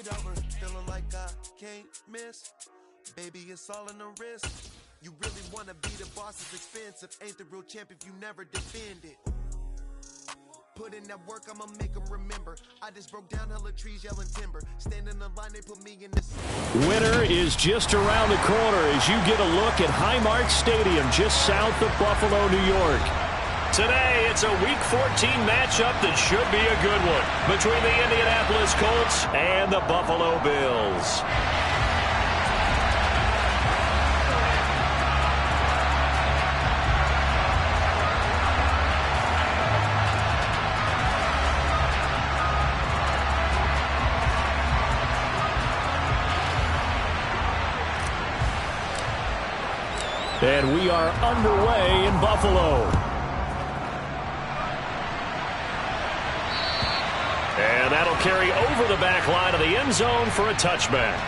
it over, feeling like I can't miss. Baby, it's all in the wrist. You really wanna be the boss, it's expensive. Ain't the real champ if you never defend it. Put in that work, I'ma make them remember. I just broke down hella trees, yelling timber. Stand in the line, they put me in this. Winter is just around the corner as you get a look at Highmark Stadium just south of Buffalo, New York. Today, it's a Week 14 matchup that should be a good one between the Indianapolis Colts and the Buffalo Bills. And we are underway in Buffalo. And that'll carry over the back line of the end zone for a touchback.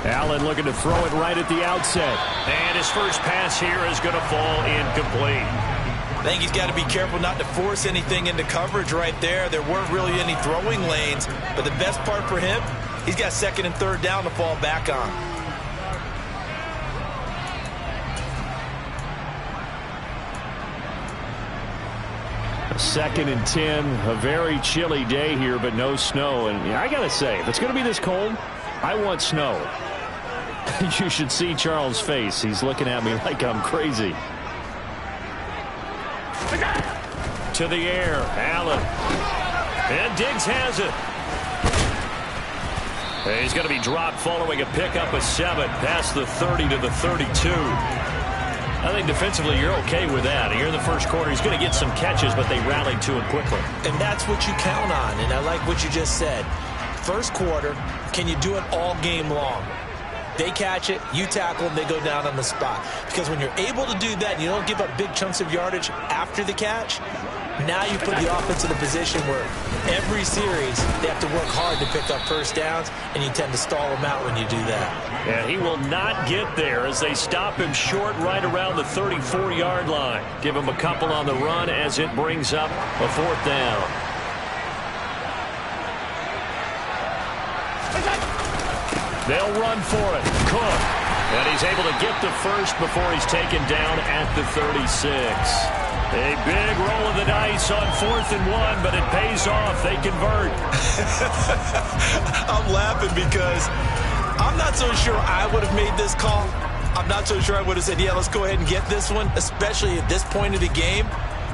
Allen looking to throw it right at the outset. And his first pass here is going to fall incomplete. I think he's got to be careful not to force anything into coverage right there. There weren't really any throwing lanes, but the best part for him, he's got second and third down to fall back on. Second and 10, a very chilly day here, but no snow. And I got to say, if it's going to be this cold, I want snow. You should see Charles' face. He's looking at me like I'm crazy. To the air, Allen. And Diggs has it. He's going to be dropped following a pickup of 7 past the 30 to the 32. I think defensively you're okay with that. Here in the first quarter, he's going to get some catches, but they rallied to him quickly. And that's what you count on, and I like what you just said. First quarter, can you do it all game long? They catch it, you tackle them, they go down on the spot. Because when you're able to do that and you don't give up big chunks of yardage after the catch, now you put the offense in a position where every series they have to work hard to pick up first downs, and you tend to stall them out when you do that. And he will not get there as they stop him short right around the 34-yard line. Give him a couple on the run as it brings up a 4th down. They'll run for it. Cook. And he's able to get the first before he's taken down at the 36. A big roll of the dice on 4th and 1, but it pays off. They convert. I'm laughing because I'm not so sure I would have made this call. I'm not so sure I would have said, yeah, let's go ahead and get this one, especially at this point of the game.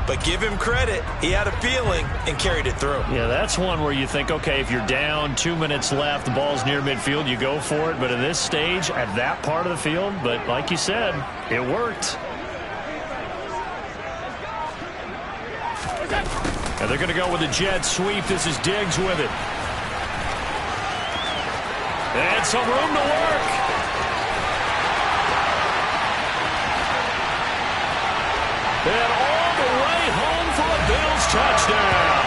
But give him credit. He had a feeling and carried it through. Yeah, that's one where you think, okay, if you're down, 2 minutes left, the ball's near midfield, you go for it. But in this stage, at that part of the field, but like you said, it worked. And they're going to go with a jet sweep. This is Diggs with it. And some room to work. And all the way home for a Bills touchdown.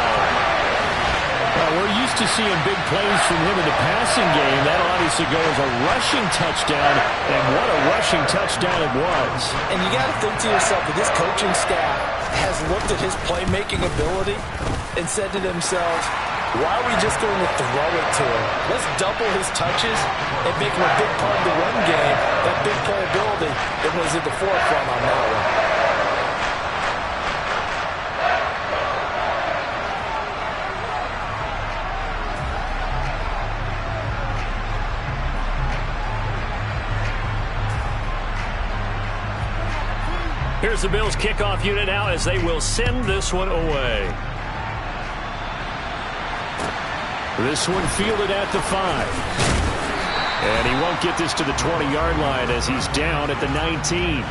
We're used to seeing big plays from him in the passing game. That'll obviously go as a rushing touchdown, and what a rushing touchdown it was. And you got to think to yourself that this coaching staff has looked at his playmaking ability and said to themselves, why are we just going to throw it to him? Let's double his touches and make him a big part of the run game. That big playability that was at the forefront on that one. Here's the Bills kickoff unit now as they will send this one away. This one fielded at the 5. And he won't get this to the 20-yard line as he's down at the 19.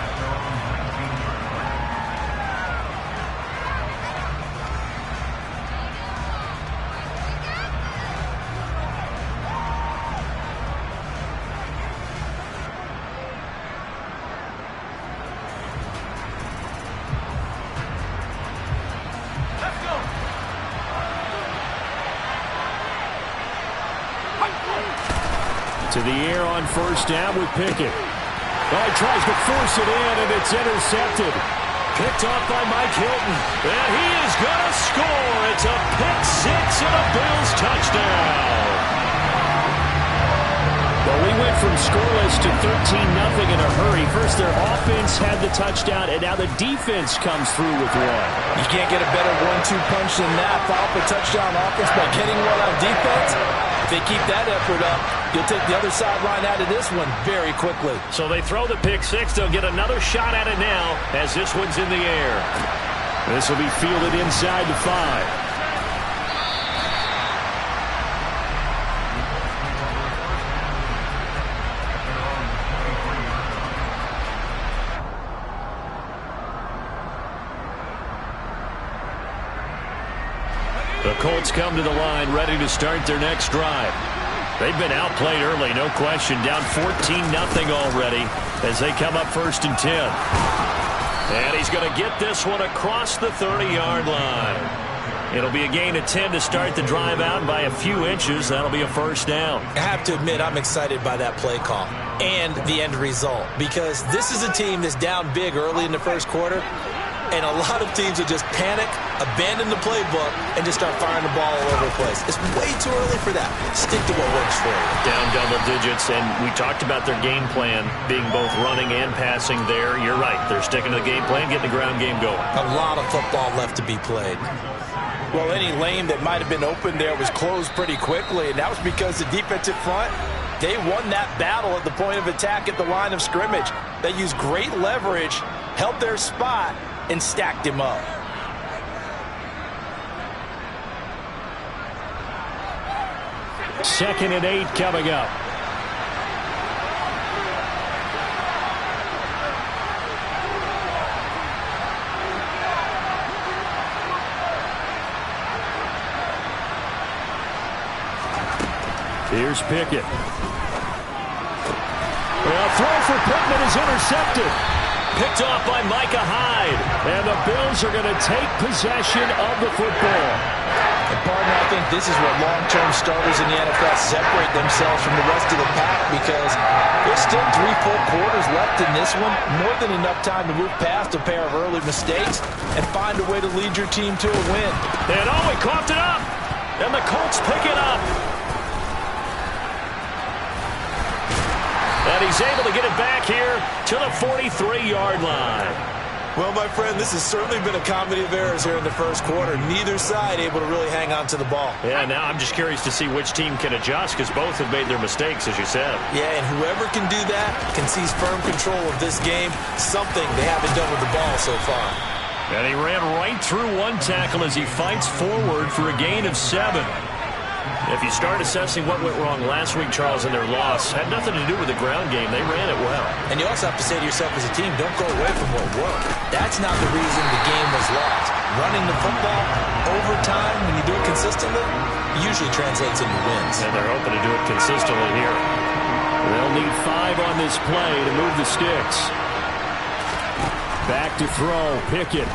To the air on first down with Pickett. Oh, he tries to force it in, and it's intercepted. Picked off by Mike Hilton. And he is going to score. It's a pick six and a Bills touchdown. Well, we went from scoreless to 13-0 in a hurry. First, their offense had the touchdown, and now the defense comes through with one. You can't get a better 1-2 punch than that. Follow up a touchdown offense by getting one on defense. If they keep that effort up, you'll take the other sideline out of this one very quickly. So they throw the pick six. They'll get another shot at it now as this one's in the air. This will be fielded inside the 5. The Colts come to the line ready to start their next drive. They've been outplayed early, no question. Down 14-0 already as they come up 1st and 10. And he's going to get this one across the 30-yard line. It'll be a gain of 10 to start the drive out. By a few inches, that'll be a first down. I have to admit, I'm excited by that play call and the end result, because this is a team that's down big early in the first quarter, and a lot of teams will just panic, abandon the playbook, and just start firing the ball all over the place. It's way too early for that. Stick to what works for you. Down double digits, and we talked about their game plan being both running and passing there. You're right. They're sticking to the game plan, getting the ground game going. A lot of football left to be played. Well, any lane that might have been open there was closed pretty quickly, and that was because the defensive front, they won that battle at the point of attack at the line of scrimmage. They used great leverage, held their spot, and stacked him up. Second and 8 coming up. Here's Pickett. Well, throw for Pittman is intercepted. Picked off by Micah Hyde. And the Bills are going to take possession of the football. And partner, I think this is where long-term starters in the NFL separate themselves from the rest of the pack, because there's still 3 full quarters left in this one. More than enough time to move past a pair of early mistakes and find a way to lead your team to a win. And oh, he coughed it up. And the Colts pick it up. And he's able to get it back here to the 43-yard line. Well, my friend, this has certainly been a comedy of errors here in the first quarter. Neither side able to really hang on to the ball. Yeah, now I'm just curious to see which team can adjust, because both have made their mistakes, as you said. Yeah, and whoever can do that can seize firm control of this game, something they haven't done with the ball so far. And he ran right through one tackle as he fights forward for a gain of 7. If you start assessing what went wrong last week, Charles, in their loss, had nothing to do with the ground game. They ran it well. And you also have to say to yourself as a team, don't go away from what worked. That's not the reason the game was lost. Running the football over time, when you do it consistently, usually translates into wins. And they're hoping to do it consistently here. They'll need 5 on this play to move the sticks. Back to throw, Pickett.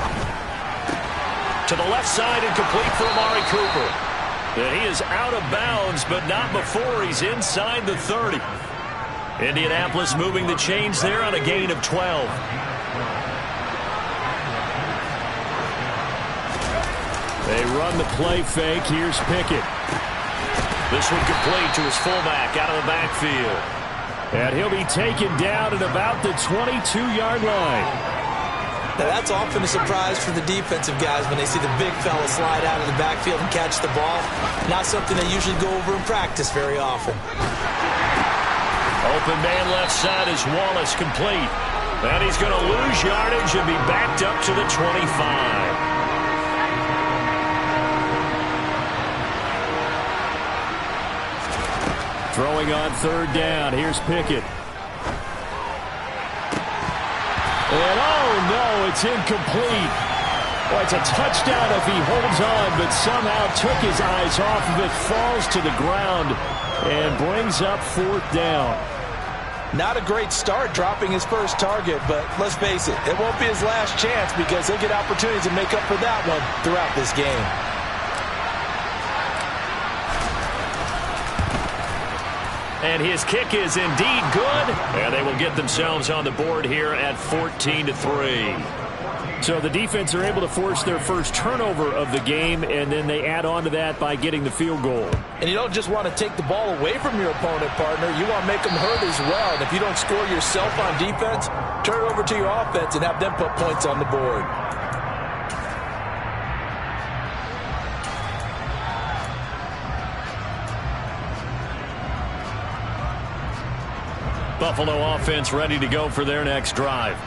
To the left side and complete for Amari Cooper. And he is out of bounds, but not before he's inside the 30. Indianapolis moving the chains there on a gain of 12. They run the play fake. Here's Pickett. This one complete to his fullback out of the backfield. And he'll be taken down at about the 22-yard line. Now, that's often a surprise for the defensive guys when they see the big fella slide out of the backfield and catch the ball. Not something they usually go over in practice very often. Open man left side is Wallace, complete. And he's going to lose yardage and be backed up to the 25. Throwing on 3rd down. Here's Pickett. And oh no, it's incomplete. Well, it's a touchdown if he holds on, but somehow took his eyes off of it, falls to the ground, and brings up 4th down. Not a great start dropping his first target, but let's face it, it won't be his last chance, because he'll get opportunities to make up for that one throughout this game. And his kick is indeed good. And they will get themselves on the board here at 14-3. So the defense are able to force their first turnover of the game, and then they add on to that by getting the field goal. And you don't just want to take the ball away from your opponent, partner. You want to make them hurt as well. And if you don't score yourself on defense, turn it over to your offense and have them put points on the board. Buffalo offense ready to go for their next drive.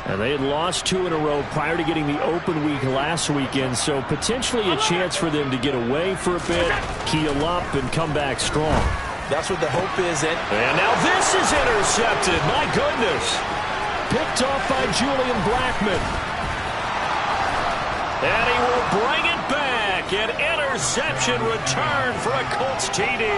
And they had lost 2 in a row prior to getting the open week last weekend, so potentially a chance for them to get away for a bit, keel up, and come back strong. That's what the hope is. And now this is intercepted. My goodness. Picked off by Julian Blackmon. And he will bring it back. An interception return for a Colts TD.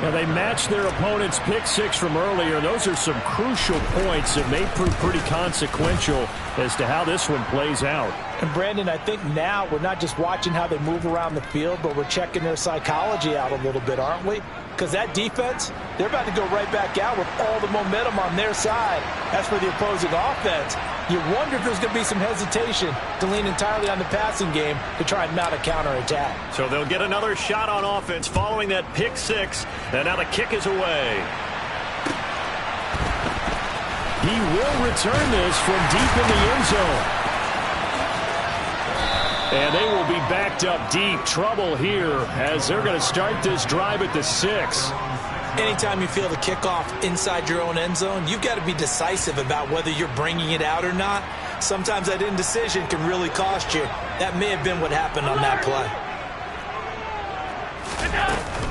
Now, they matched their opponent's pick 6 from earlier. Those are some crucial points that may prove pretty consequential as to how this one plays out. And, Brandon, I think now we're not just watching how they move around the field, but we're checking their psychology out a little bit, aren't we? Because that defense, they're about to go right back out with all the momentum on their side. As for the opposing offense, you wonder if there's going to be some hesitation to lean entirely on the passing game to try and mount a counterattack. So they'll get another shot on offense following that pick 6. And now the kick is away. He will return this from deep in the end zone. And they will be backed up deep. Trouble here as they're going to start this drive at the 6. Anytime you feel the kickoff inside your own end zone, you've got to be decisive about whether you're bringing it out or not. Sometimes that indecision can really cost you. That may have been what happened on that play.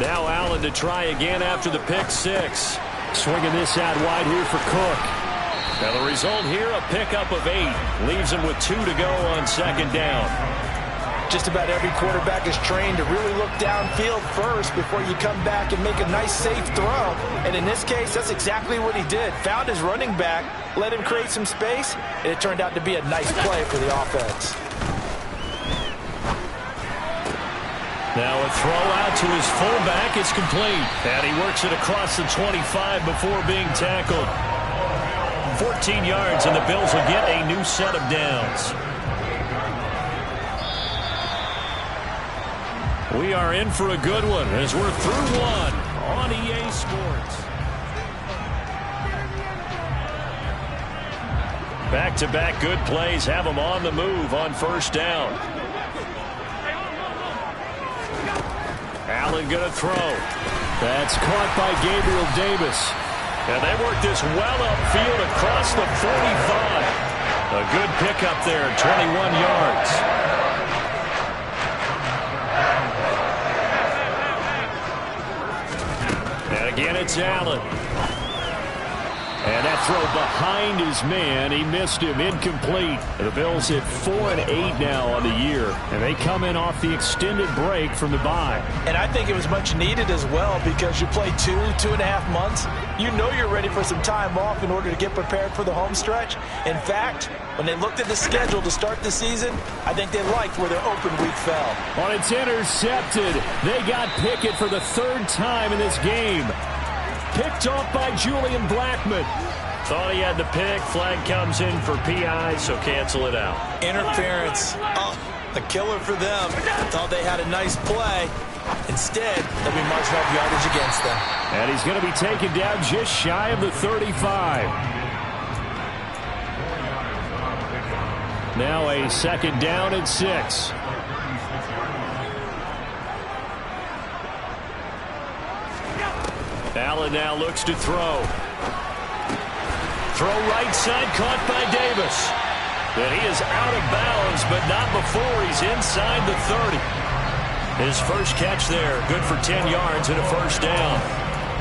Now Allen to try again after the pick 6. Swinging this out wide here for Cook. Now the result here, a pickup of 8. Leaves him with 2 to go on second down. Just about every quarterback is trained to really look downfield first before you come back and make a nice, safe throw. And in this case, that's exactly what he did. Found his running back, let him create some space, and it turned out to be a nice play for the offense. Now a throw out to his fullback. It's complete. And he works it across the 25 before being tackled. 14 yards, and the Bills will get a new set of downs. We are in for a good one as we're through one on EA Sports. Back-to-back good plays have them on the move on first down. Allen going to throw. That's caught by Gabriel Davis. And they work this well upfield across the 45. A good pickup there, 21 yards. And again, it's Allen. And that throw behind his man. He missed him. Incomplete. The Bills hit 4-8 now on the year. And they come in off the extended break from the bye. And I think it was much needed as well because you play 2.5 months. You know you're ready for some time off in order to get prepared for the home stretch. In fact, when they looked at the schedule to start the season, I think they liked where their open week fell. On it's intercepted. They got Pickett for the 3rd time in this game. Picked off by Julian Blackmon. Thought he had the pick. Flag comes in for PI, so cancel it out. Interference. Oh, a killer for them. Thought they had a nice play. Instead, they'll be marching up yardage against them. And he's going to be taken down just shy of the 35. Now a 2nd down and 6. Allen now looks to throw. Throw right side, caught by Davis. And he is out of bounds, but not before he's inside the 30. His first catch there, good for 10 yards and a first down.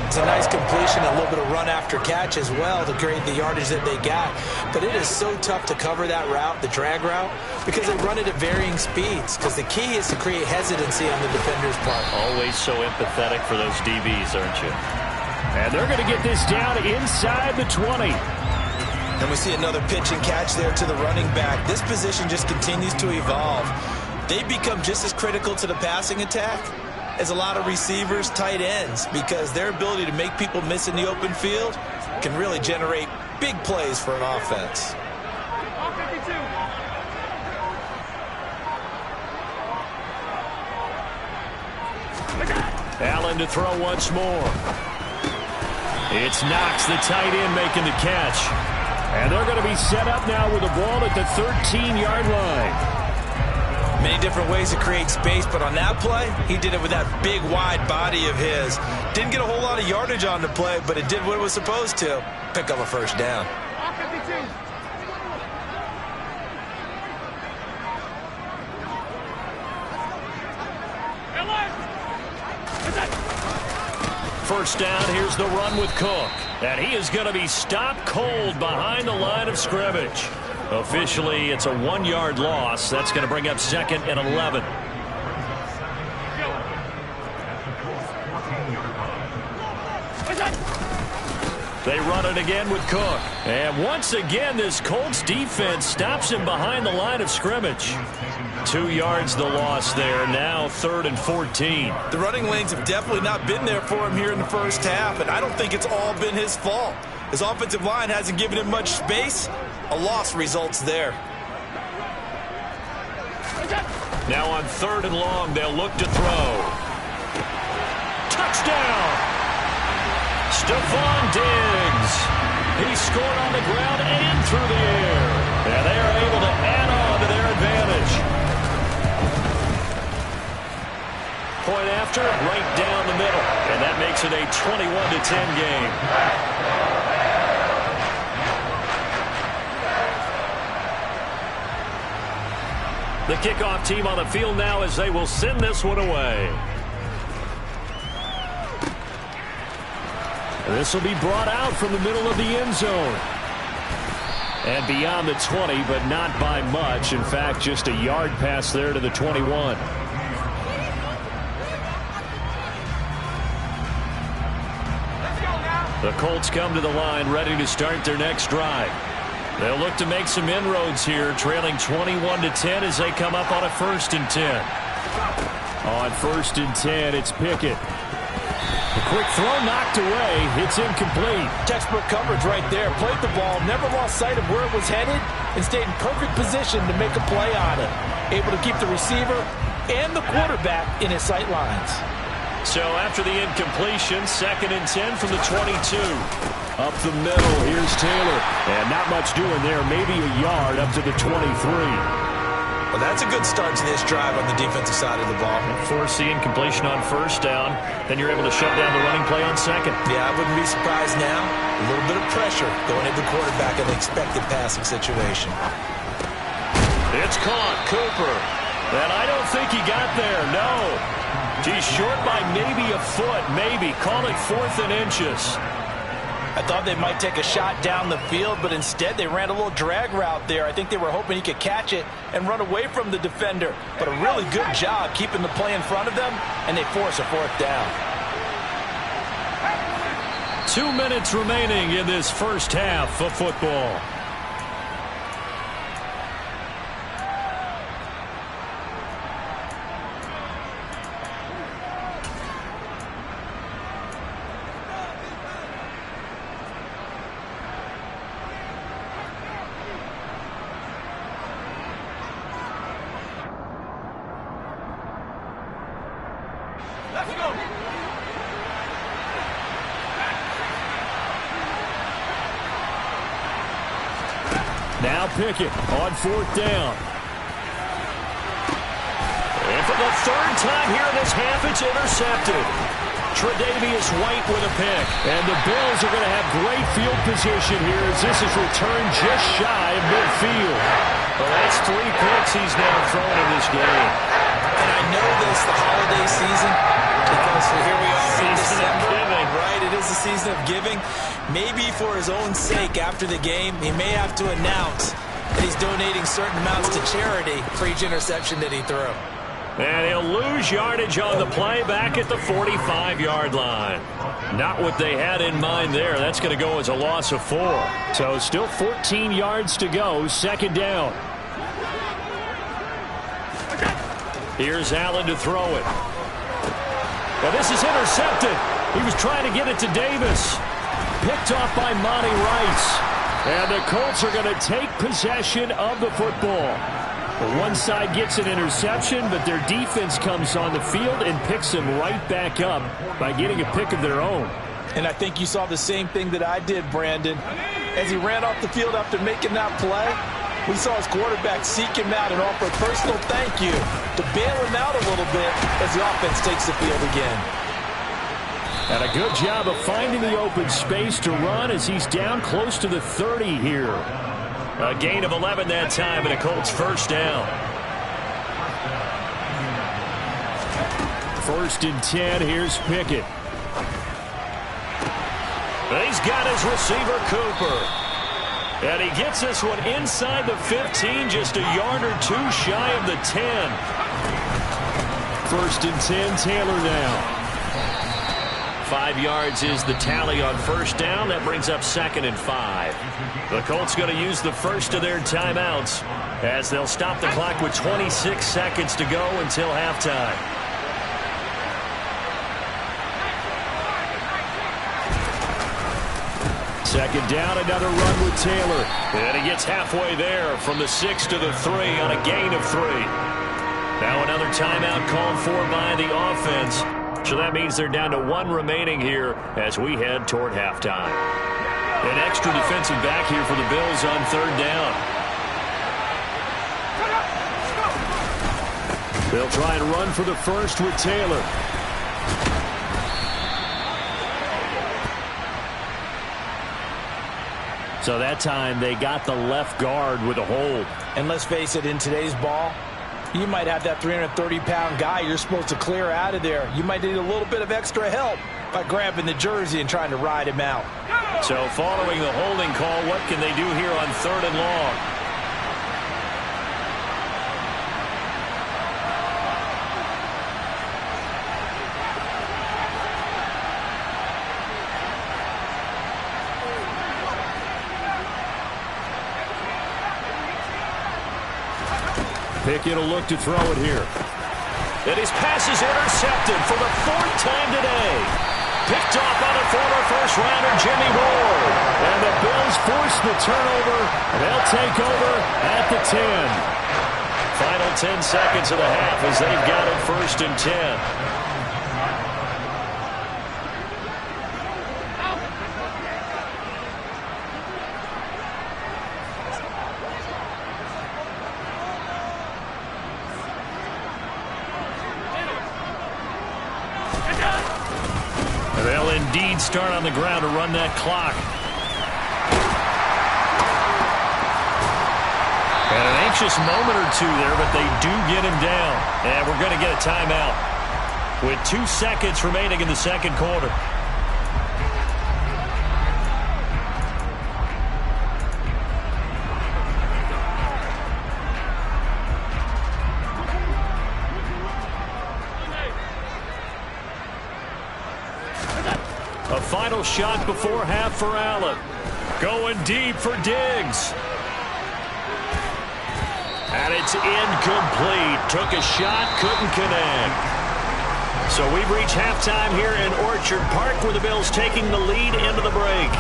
It's a nice completion, a little bit of run after catch as well to create the yardage that they got. But it is so tough to cover that route, the drag route, because they run it at varying speeds. Because the key is to create hesitancy on the defender's part. Always so empathetic for those DBs, aren't you? And they're going to get this down inside the 20. And we see another pitch and catch there to the running back. This position just continues to evolve. They become just as critical to the passing attack is a lot of receivers, tight ends, because their ability to make people miss in the open field can really generate big plays for an offense. Allen to throw once more. It's Knox, the tight end, making the catch. And they're going to be set up now with the ball at the 13-yard line. Many different ways to create space, but on that play, he did it with that big, wide body of his. Didn't get a whole lot of yardage on the play, but it did what it was supposed to. Pick up a first down. First down, here's the run with Cook. And he is going to be stopped cold behind the line of scrimmage. Officially, it's a 1-yard loss. That's going to bring up 2nd and 11. They run it again with Cook. And once again, this Colts defense stops him behind the line of scrimmage. 2 yards the loss there. Now 3rd and 14. The running lanes have definitely not been there for him here in the first half, and I don't think it's all been his fault. His offensive line hasn't given him much space. A loss results there. Now on 3rd and long, they'll look to throw. Touchdown! Stephon Diggs. He scored on the ground and through the air. And they are able to add on to their advantage. Point after, right down the middle. And that makes it a 21-10 game. The kickoff team on the field now as they will send this one away. This will be brought out from the middle of the end zone. And beyond the 20, but not by much. In fact, just a yard pass there to the 21. The Colts come to the line ready to start their next drive. They'll look to make some inroads here, trailing 21-10 as they come up on a 1st and 10. On 1st and 10, it's Pickett. A quick throw knocked away. It's incomplete. Textbook coverage right there. Played the ball, never lost sight of where it was headed, and stayed in perfect position to make a play on it. Able to keep the receiver and the quarterback in his sight lines. So after the incompletion, 2nd and 10 from the 22. Up the middle, here's Taylor. And not much doing there, maybe a yard up to the 23. Well, that's a good start to this drive on the defensive side of the ball. Force the incompletion on 1st down, then you're able to shut down the running play on 2nd. Yeah, I wouldn't be surprised now. A little bit of pressure going into the quarterback in the expected passing situation. It's caught, Cooper. And I don't think he got there, no. He's short by maybe a foot, maybe. Call it 4th and inches. I thought they might take a shot down the field, but instead they ran a little drag route there. I think they were hoping he could catch it and run away from the defender. But a really good job keeping the play in front of them, and they force a 4th down. 2 minutes remaining in this first half of football. Now Pickett on 4th down. And for the 3rd time here in this half, it's intercepted. Tre'Davious White with a pick. And the Bills are going to have great field position here as this is returned just shy of midfield. Well, that's 3 picks he's now thrown in this game. And I know this, the holiday season, because here we are in December. Right, it is the season of giving. Maybe for his own sake after the game, he may have to announce that he's donating certain amounts to charity for each interception that he threw. And he'll lose yardage on the play back at the 45-yard line. Not what they had in mind there. That's going to go as a loss of 4. So still 14 yards to go, 2nd down. Here's Allen to throw it. And this is intercepted. He was trying to get it to Davis. Picked off by Monty Rice. And the Colts are going to take possession of the football. One side gets an interception, but their defense comes on the field and picks them right back up by getting a pick of their own. And I think you saw the same thing that I did, Brandon. As he ran off the field after making that play, we saw his quarterback seek him out and offer a personal thank you to bail him out a little bit as the offense takes the field again. And a good job of finding the open space to run as he's down close to the 30 here. A gain of 11 that time and a Colts first down. 1st and 10, here's Pickett. He's got his receiver, Cooper. And he gets this one inside the 15, just a yard or two shy of the 10. 1st and 10, Taylor now. 5 yards is the tally on first down. That brings up 2nd and 5. The Colts going to use the first of their timeouts as they'll stop the clock with 26 seconds to go until halftime. Second down, another run with Taylor. And he gets halfway there from the 6 to the 3 on a gain of 3. Now another timeout called for by the offense. So that means they're down to 1 remaining here as we head toward halftime. An extra defensive back here for the Bills on 3rd down. They'll try and run for the first with Taylor. So that time they got the left guard with a hold. And let's face it, in today's ball, you might have that 330-pound guy you're supposed to clear out of there. You might need a little bit of extra help by grabbing the jersey and trying to ride him out. So following the holding call, what can they do here on 3rd and long? Pickett will look to throw it here. And his pass is intercepted for the 4th time today. Picked off by the former first-rounder Jimmy Ward. And the Bills force the turnover. They'll take over at the 10. Final 10 seconds of the half as they've got it 1st and 10. They'll indeed start on the ground to run that clock. And an anxious moment or two there, but they do get him down. And we're going to get a timeout with 2 seconds remaining in the 2nd quarter. A final shot before half for Allen. Going deep for Diggs. And it's incomplete. Took a shot, couldn't connect. So we've reached halftime here in Orchard Park where the Bills taking the lead into the break.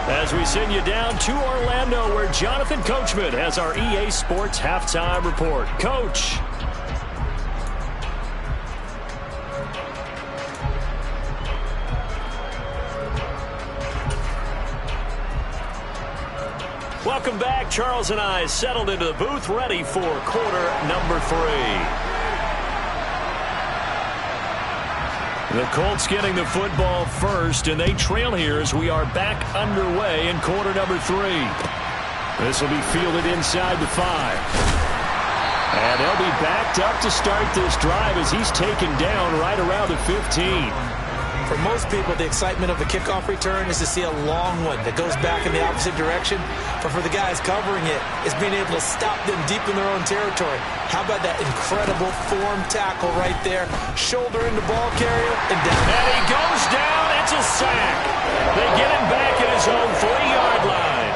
As we send you down to Orlando where Jonathan Coachman has our EA Sports halftime report. Coach. Welcome back. Charles and I settled into the booth, ready for quarter number 3. The Colts getting the football first, and they trail here as we are back underway in quarter number 3. This will be fielded inside the 5. And they'll be backed up to start this drive as he's taken down right around the 15. For most people, the excitement of the kickoff return is to see a long one that goes back in the opposite direction. But for the guys covering it, it's being able to stop them deep in their own territory. How about that incredible form tackle right there? Shoulder into ball carrier and down. And he goes down. It's a sack. They get him back at his own 3-yard line.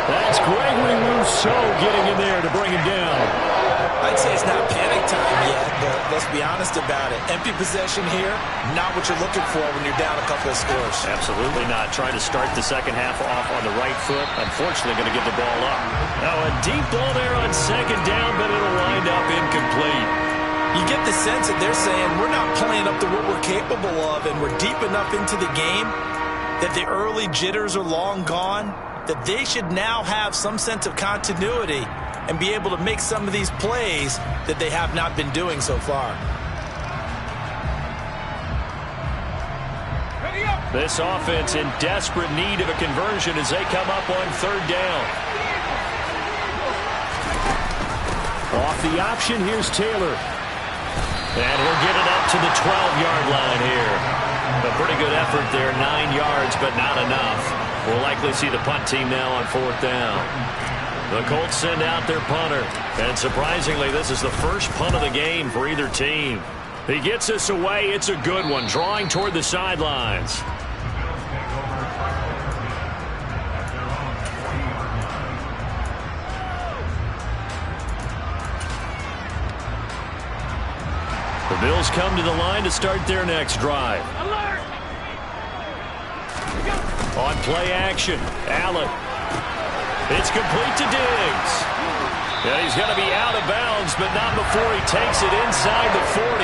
That's Gregory Rousseau getting in there to bring him down. I'd say it's not panic time yet, but let's be honest. honest about it. Empty possession here, not what you're looking for when you're down a couple of scores. Absolutely not. Trying to start the second half off on the right foot. Unfortunately, going to give the ball up. Now a deep ball there on second down, but it'll wind up incomplete. You get the sense that they're saying we're not playing up to what we're capable of, and we're deep enough into the game that the early jitters are long gone, that they should now have some sense of continuity and be able to make some of these plays that they have not been doing so far. This offense in desperate need of a conversion as they come up on third down. Off the option, here's Taylor. And he'll get it up to the 12-yard line here. A pretty good effort there, 9 yards, but not enough. We'll likely see the punt team now on fourth down. The Colts send out their punter. And surprisingly, this is the first punt of the game for either team. He gets this away. It's a good one, drawing toward the sidelines. The Bills come to the line to start their next drive. Alert! On play action, Allen. It's complete to Diggs. Yeah, he's going to be out of bounds, but not before he takes it inside the 40.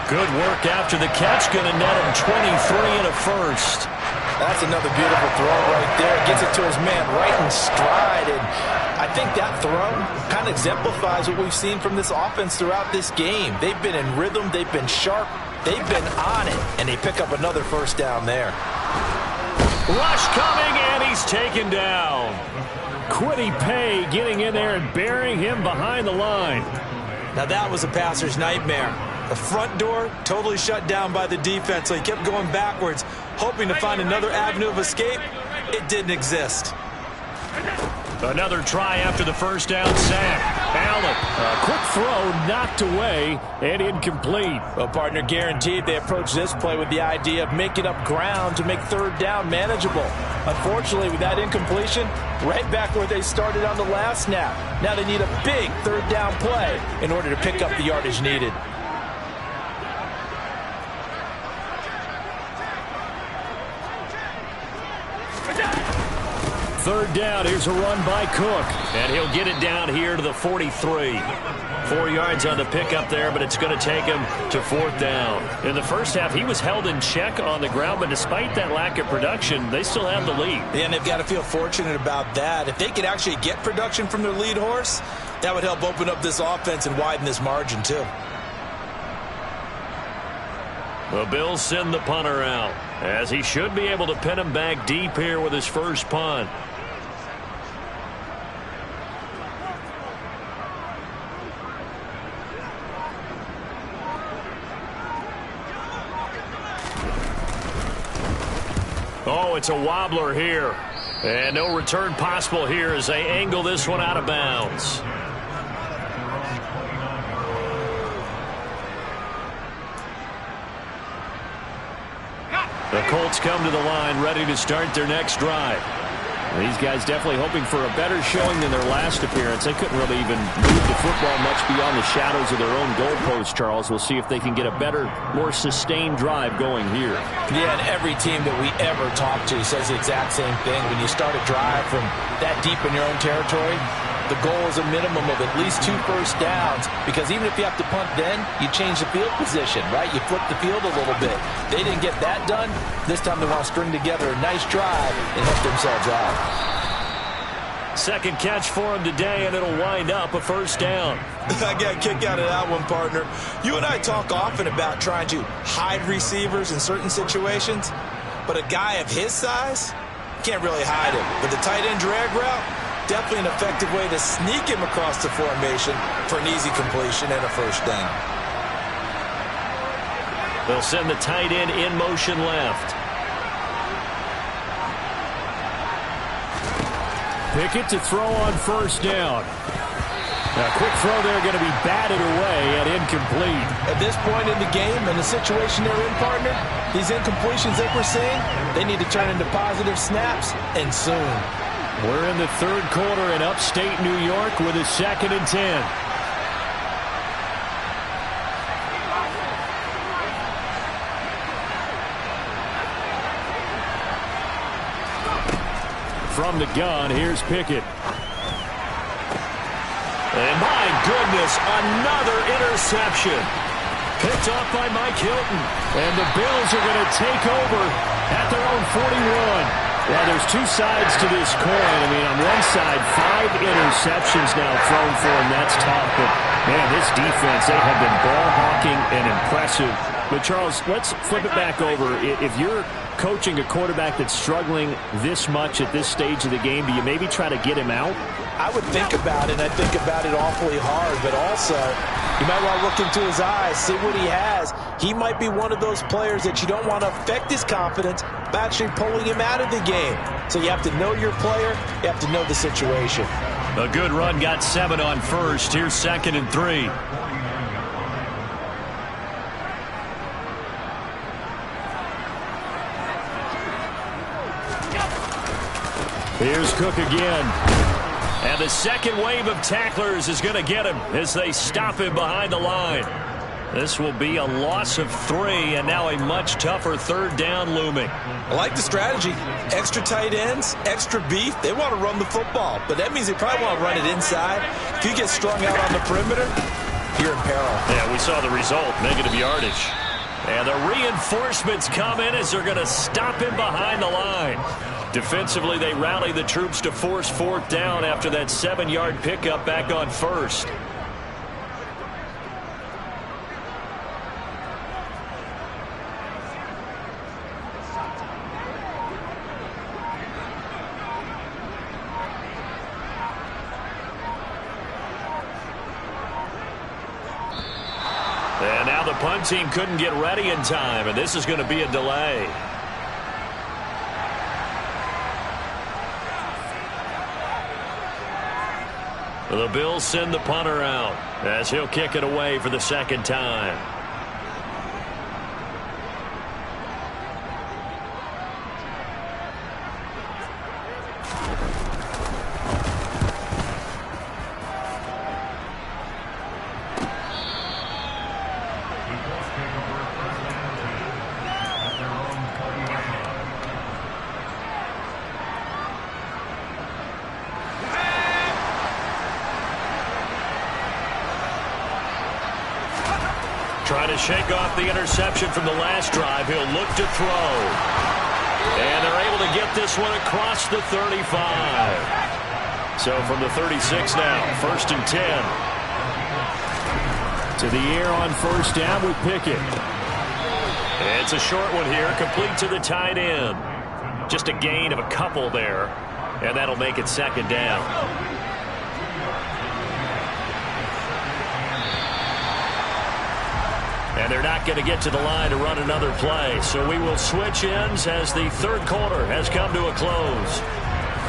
Good work after the catch. Going to net him 23 and a first. That's another beautiful throw right there. Gets it to his man right in stride. And I think that throw kind of exemplifies what we've seen from this offense throughout this game. They've been in rhythm. They've been sharp. They've been on it. And they pick up another first down there. Rush coming, and he's taken down. Quiddy Pay getting in there and burying him behind the line. Now that was a passer's nightmare. The front door totally shut down by the defense, so he kept going backwards, hoping to find another avenue of escape. It didn't exist. Another try after the first down sack. Allen, a quick throw knocked away and incomplete. Well, partner, guaranteed they approach this play with the idea of making up ground to make third down manageable. Unfortunately, with that incompletion, right back where they started on the last snap. Now they need a big third down play in order to pick up the yardage needed. Third down, here's a run by Cook. And he'll get it down here to the 43. 4 yards on the pickup there, but it's going to take him to fourth down. In the first half, he was held in check on the ground, but despite that lack of production, they still have the lead. Yeah, and they've got to feel fortunate about that. If they could actually get production from their lead horse, that would help open up this offense and widen this margin too. The Bills send the punter out, as he should be able to pin him back deep here with his first punt. Oh, it's a wobbler here. And no return possible here as they angle this one out of bounds. The Colts come to the line ready to start their next drive. These guys definitely hoping for a better showing than their last appearance. They couldn't really even move the football much beyond the shadows of their own goalpost, Charles. We'll see if they can get a better, more sustained drive going here. Yeah, and every team that we ever talk to says the exact same thing. When you start a drive from that deep in your own territory, the goal is a minimum of at least 2 first downs, because even if you have to punt then, you change the field position, right? You flip the field a little bit. They didn't get that done. This time they want to string together a nice drive and help themselves out. Second catch for him today, and it'll wind up a first down. I got a kick out of that one, partner. You and I talk often about trying to hide receivers in certain situations, but a guy of his size can't really hide him. But the tight end drag route, definitely an effective way to sneak him across the formation for an easy completion and a first down. They'll send the tight end in motion left. Pickett to throw on first down. A quick throw there going to be batted away and incomplete. At this point in the game and the situation they're in, partner, these incompletions that we're seeing, they need to turn into positive snaps, and soon. We're in the third quarter in upstate New York with a 2nd and 10. from the gun, here's Pickett. And my goodness, another interception. Picked off by Mike Hilton. And the Bills are going to take over at their own 41. Well, there's two sides to this coin. I mean, on one side, 5 interceptions now thrown for him. That's tough. But, man, this defense, they have been ball-hawking and impressive. But, Charles, let's flip it back over. If you're coaching a quarterback that's struggling this much at this stage of the game, do you maybe try to get him out? I would think about it, and I think about it awfully hard. But also, you might want to look into his eyes, see what he has. He might be one of those players that you don't want to affect his confidence by actually pulling him out of the game. So you have to know your player. You have to know the situation. A good run got 7 on first. Here's 2nd and 3. Here's Cook again. And the second wave of tacklers is going to get him as they stop him behind the line. This will be a loss of 3, and now a much tougher 3rd down looming. I like the strategy. Extra tight ends, extra beef. They want to run the football, but that means they probably want to run it inside. If you get strung out on the perimeter, you're in peril. Yeah, we saw the result, negative yardage. And the reinforcements come in as they're going to stop him behind the line. Defensively, they rally the troops to force 4th down after that 7-yard pickup back on 1st. And now the punt team couldn't get ready in time, and this is going to be a delay. The Bills send the punter out as he'll kick it away for the 2nd time. Trying to shake off the interception from the last drive. He'll look to throw. And they're able to get this one across the 35. So from the 36 now, 1st and 10. To the air on 1st down with Pickett. It's a short one here, complete to the tight end. Just a gain of a couple there, and that'll make it 2nd down. And they're not going to get to the line to run another play. So we will switch ends as the 3rd quarter has come to a close.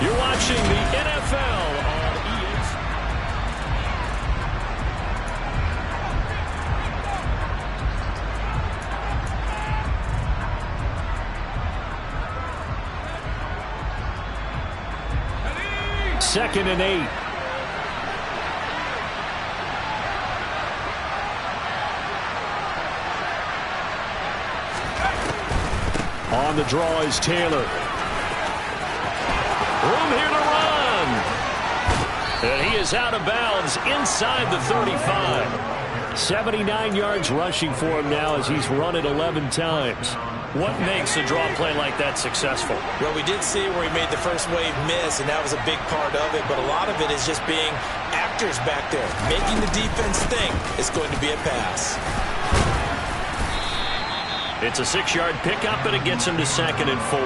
You're watching the NFL on ESPN. 2nd and 8. On the draw is Taylor. Room here to run. And he is out of bounds inside the 35. 79 yards rushing for him now as he's run it 11 times. What makes a draw play like that successful? Well, we did see where he made the first wave miss, and that was a big part of it. But a lot of it is just being actors back there, making the defense think it's going to be a pass. It's a 6-yard pickup, and it gets him to 2nd and 4.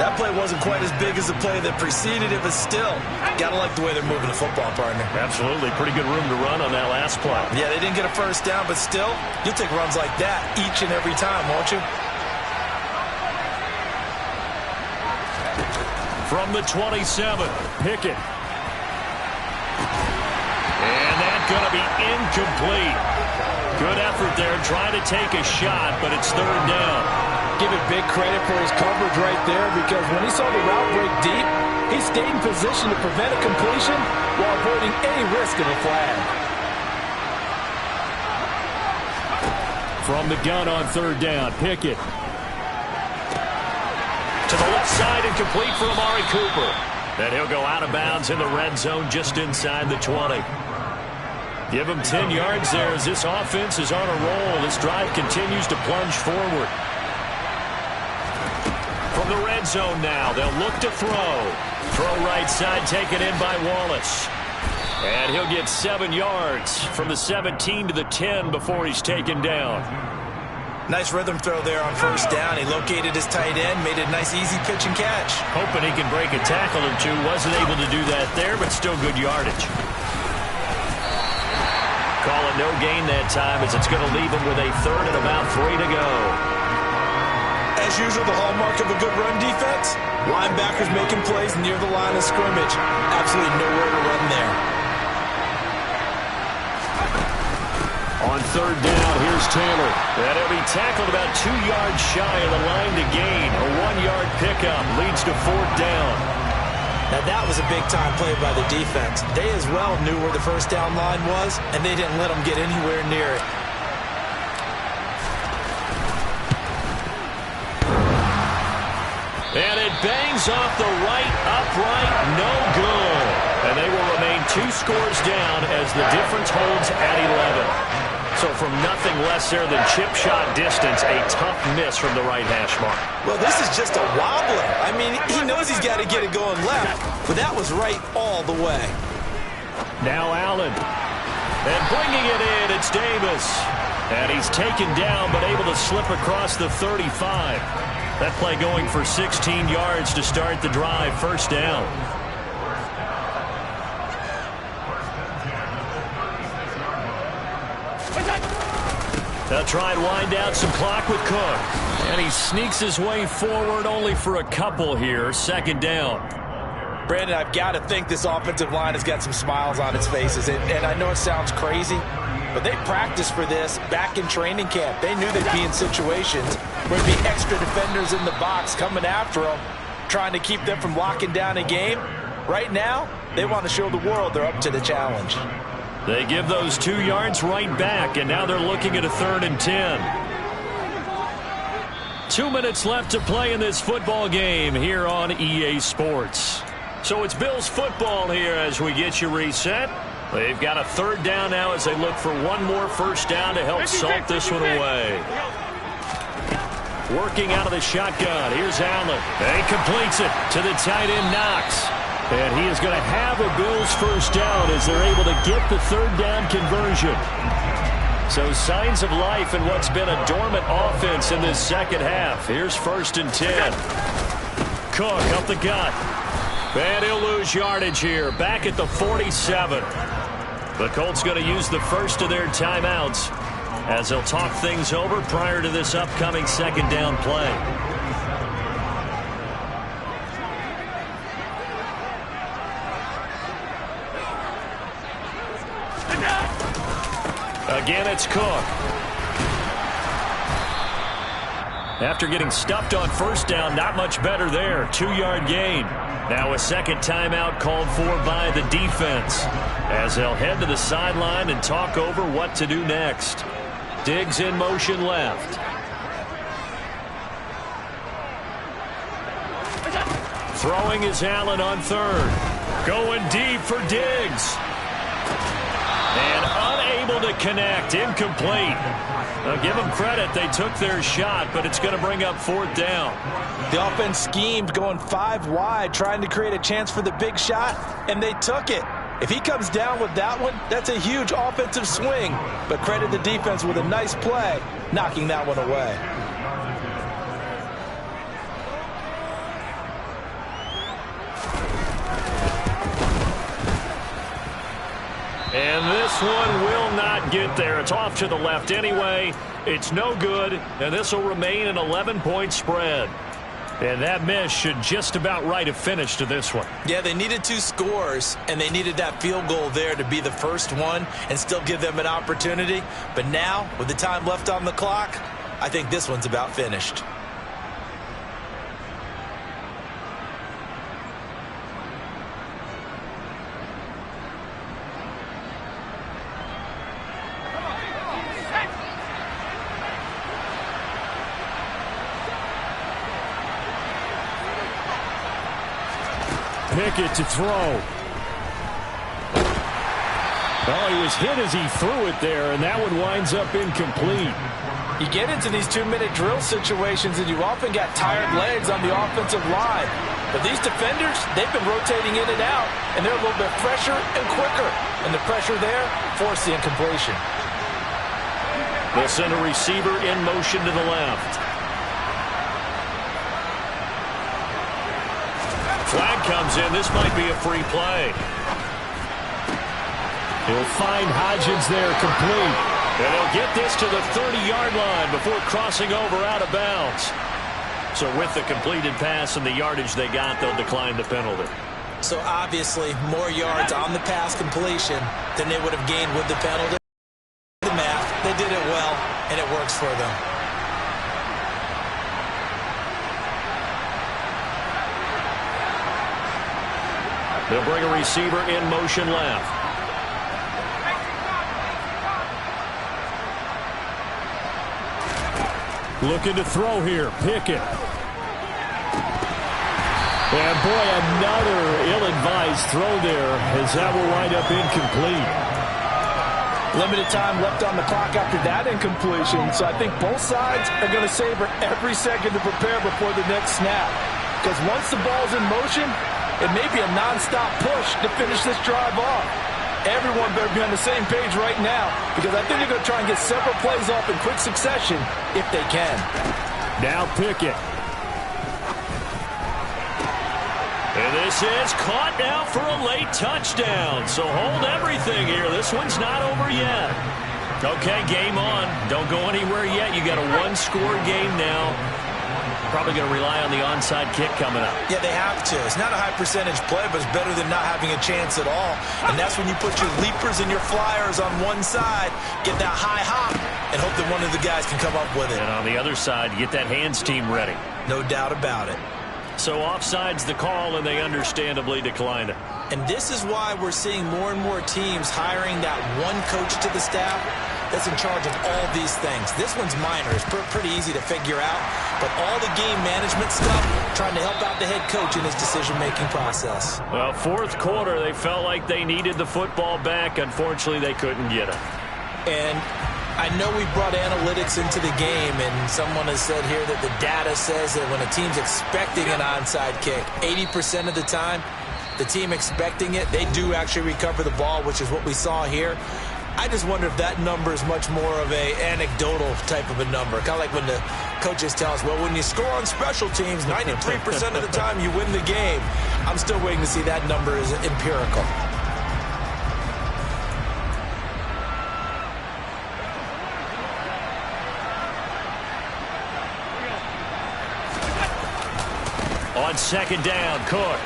That play wasn't quite as big as the play that preceded it, but still, got to like the way they're moving the football, partner. Absolutely. Pretty good room to run on that last play. Yeah, they didn't get a 1st down, but still, you'll take runs like that each and every time, won't you? From the 27, Pickett. And that's going to be incomplete. Good effort there, trying to take a shot, but it's 3rd down. Give it big credit for his coverage right there, because when he saw the route break deep, he stayed in position to prevent a completion while avoiding any risk of a flag. From the gun on 3rd down, Pickett. To the left side and complete for Amari Cooper. And he'll go out of bounds in the red zone just inside the 20. Give him 10 yards there as this offense is on a roll. This drive continues to plunge forward. From the red zone now, they'll look to throw. Throw right side taken in by Wallace. And he'll get 7 yards from the 17 to the 10 before he's taken down. Nice rhythm throw there on first down. He located his tight end, made a nice easy pitch and catch. Hoping he can break a tackle or two. Wasn't able to do that there, but still good yardage. Call it no gain that time as it's going to leave him with a third and about 3 to go. As usual, the hallmark of a good run defense, linebackers making plays near the line of scrimmage. Absolutely nowhere to run there. On third down, here's Taylor. And he'll be tackled about 2 yards shy of the line to gain. A 1-yard pickup leads to fourth down. Now that was a big-time play by the defense. They as well knew where the first down line was, and they didn't let them get anywhere near it. And it bangs off the right upright, no good. And they will remain 2 scores down as the difference holds at 11. So from nothing less there than chip shot distance, a tough miss from the right hash mark. Well, this is just a wobbler. I mean, he knows he's got to get it going left, but that was right all the way. Now Allen. And bringing it in, it's Davis. And he's taken down, but able to slip across the 35. That play going for 16 yards to start the drive, first down. They'll try and wind out some clock with Cook. And he sneaks his way forward only for a couple here. Second down. Brandon, I've got to think this offensive line has got some smiles on its faces. And I know it sounds crazy, but they practiced for this back in training camp. They knew they'd be in situations where there'd be extra defenders in the box coming after them, trying to keep them from locking down a game. Right now, they want to show the world they're up to the challenge. They give those 2 yards right back, and now they're looking at a 3rd and 10. 2 minutes left to play in this football game here on EA Sports. So it's Bills football here as we get you reset. They've got a 3rd down now as they look for one more first down to help salt this one away. Working out of the shotgun. Here's Allen. And he completes it to the tight end, Knox. And he is going to have a Bills first down as they're able to get the 3rd down conversion. So signs of life in what's been a dormant offense in this second half. Here's 1st and 10. Cook up the gut. And he'll lose yardage here. Back at the 47. The Colts going to use the first of their timeouts as they'll talk things over prior to this upcoming second down play. Again, it's Cook. After getting stuffed on first down, not much better there. 2-yard gain. Now a second timeout called for by the defense as they'll head to the sideline and talk over what to do next. Diggs in motion left. Throwing is Allen on 3rd. Going deep for Diggs. And unable to connect. Incomplete. Now give them credit. They took their shot, but it's going to bring up 4th down. The offense schemed going 5 wide, trying to create a chance for the big shot, and they took it. If he comes down with that one, that's a huge offensive swing. But credit the defense with a nice play, knocking that one away. And this one will not get there. It's off to the left anyway. It's no good, and this will remain an 11-point spread. And that miss should just about write a finish to this one. Yeah, they needed 2 scores, and they needed that field goal there to be the first one and still give them an opportunity. But now, with the time left on the clock, I think this one's about finished. Pickett to throw. Oh, he was hit as he threw it there, and that one winds up incomplete. You get into these 2-minute drill situations, and you often got tired legs on the offensive line. But these defenders, they've been rotating in and out, and they're a little bit fresher and quicker. And the pressure there forced the incompletion. They'll send a receiver in motion to the left. Flag comes in. This might be a free play. He'll find Hodgins there, complete. And he'll get this to the 30-yard line before crossing over out of bounds. So with the completed pass and the yardage they got, they'll decline the penalty. So obviously, more yards on the pass completion than they would have gained with the penalty. The math, they did it well, and it works for them. They'll bring a receiver in motion left. Looking to throw here, Pickett. And boy, another ill-advised throw there, as that will wind up incomplete. Limited time left on the clock after that incompletion, so I think both sides are going to savor every second to prepare before the next snap. Because once the ball's in motion, it may be a non-stop push to finish this drive off. Everyone better be on the same page right now, because I think they're going to try and get several plays off in quick succession if they can. Now Pickett. And this is caught now for a late touchdown. So hold everything here. This one's not over yet. Okay, game on. Don't go anywhere yet. You got a one-score game now. Probably going to rely on the onside kick coming up. Yeah, they have to. It's not a high-percentage play, but it's better than not having a chance at all. And that's when you put your leapers and your flyers on one side, get that high hop, and hope that one of the guys can come up with it. And on the other side, get that hands team ready. No doubt about it. So offside's the call, and they understandably decline it. And this is why we're seeing more and more teams hiring that one coach to the staff that's in charge of all these things. This one's minor. It's pretty easy to figure out. But all the game management stuff, trying to help out the head coach in his decision-making process. Well, fourth quarter, they felt like they needed the football back. Unfortunately, they couldn't get it. And I know we brought analytics into the game, and someone has said here that the data says that when a team's expecting an onside kick, 80% of the time, the team expecting it, they do actually recover the ball, which is what we saw here. I just wonder if that number is much more of a anecdotal type of a number. Kind of like when the coaches tell us, well, when you score on special teams, 93% of the time you win the game. I'm still waiting to see that number is empirical. On second down, Cook.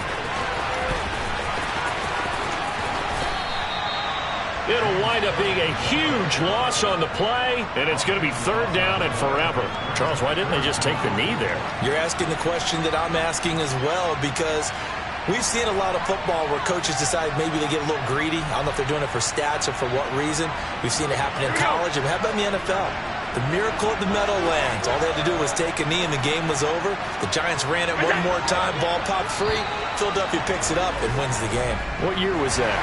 It'll wind up being a huge loss on the play, and it's going to be third down and forever. Charles, why didn't they just take the knee there? You're asking the question that I'm asking as well, because we've seen a lot of football where coaches decide maybe they get a little greedy. I don't know if they're doing it for stats or for what reason. We've seen it happen in college. How about in the NFL? The miracle of the Meadowlands. All they had to do was take a knee and the game was over. The Giants ran it one more time. Ball popped free. Philadelphia picks it up and wins the game. What year was that?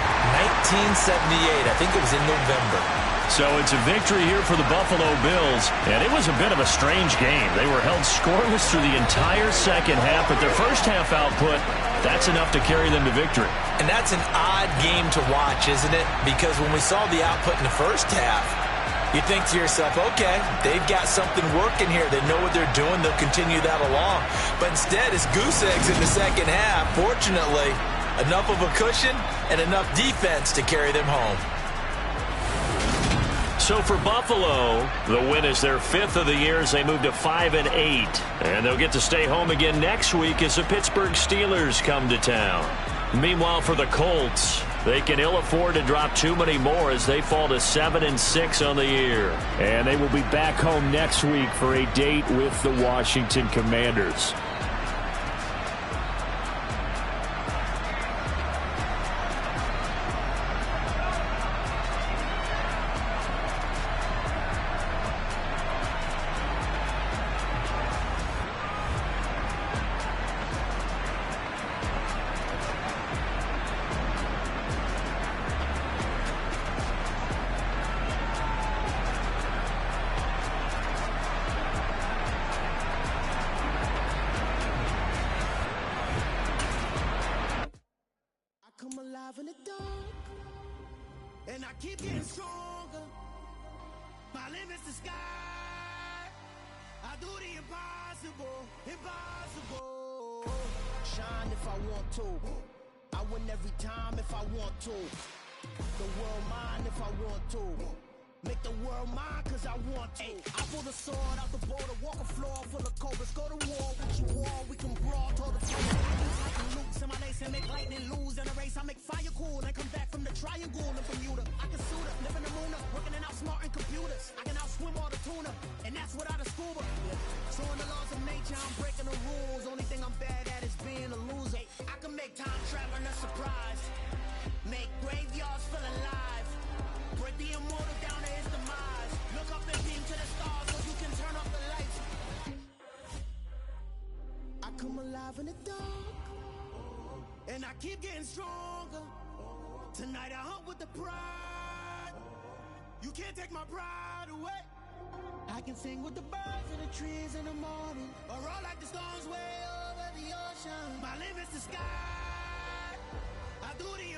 1978. I think it was in November. So it's a victory here for the Buffalo Bills, and it was a bit of a strange game. They were held scoreless through the entire second half, but their first half output, that's enough to carry them to victory. And that's an odd game to watch, isn't it? Because when we saw the output in the first half, you think to yourself, okay, they've got something working here. They know what they're doing. They'll continue that along. But instead, it's goose eggs in the second half. Fortunately, enough of a cushion and enough defense to carry them home. So for Buffalo, the win is their fifth of the year as they move to 5-8. And they'll get to stay home again next week as the Pittsburgh Steelers come to town. Meanwhile, for the Colts, they can ill afford to drop too many more as they fall to 7-6 on the year. And they will be back home next week for a date with the Washington Commanders. keep getting stronger. My limit's the sky. I do the impossible, impossible. Shine if I want to. I win every time if I want to. The world mine if I want to. Make the world mine cause I want to. I pull the sword out the border, walk a floor full of cobras. Go to war with you all, we can brawl till the floor. I can loops in my lace and make lightning lose in a race. I make fire cool and come back from the triangle in Bermuda. I can suit up, live in the moon up, working and outsmarting computers. I can outswim all the tuna, and that's without a scuba. So in the laws of nature, I'm breaking the rules. Only thing I'm bad at is being a loser. I can make time traveling a surprise. Make graveyards feel alive. Break the immortal down to his demise. Look up and beam to the stars so you can turn off the lights. I come alive in the dark, and I keep getting stronger. Tonight I hunt with the pride. You can't take my pride away. I can sing with the birds and the trees in the morning, or roll like the storms way over the ocean. My limit's the sky. I do the